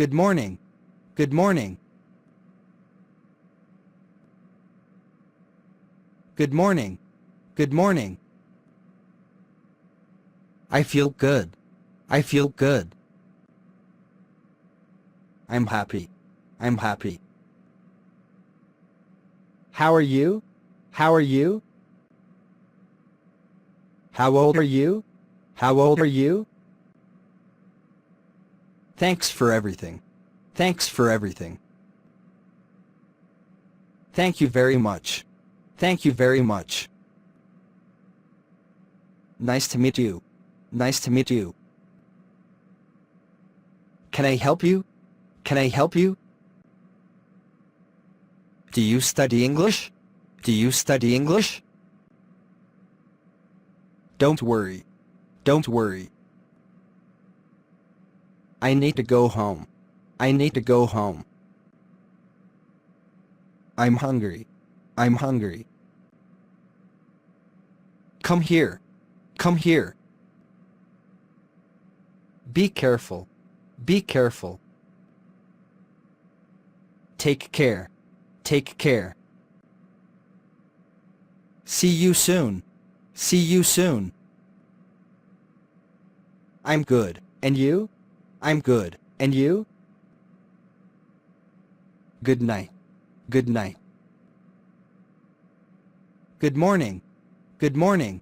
Good morning. Good morning. Good morning. Good morning. I feel good. I feel good. I'm happy. I'm happy. How are you? How are you? How old are you? How old are you? Thanks for everything. Thanks for everything. Thank you very much. Thank you very much. Nice to meet you. Nice to meet you. Can I help you? Can I help you? Do you study English? Do you study English? Don't worry. Don't worry. I need to go home. I need to go home. I'm hungry. I'm hungry. Come here. Come here. Be careful. Be careful. Take care. Take care. See you soon. See you soon. I'm good. And you? I'm good. And you? Good night. Good night. Good morning. Good morning.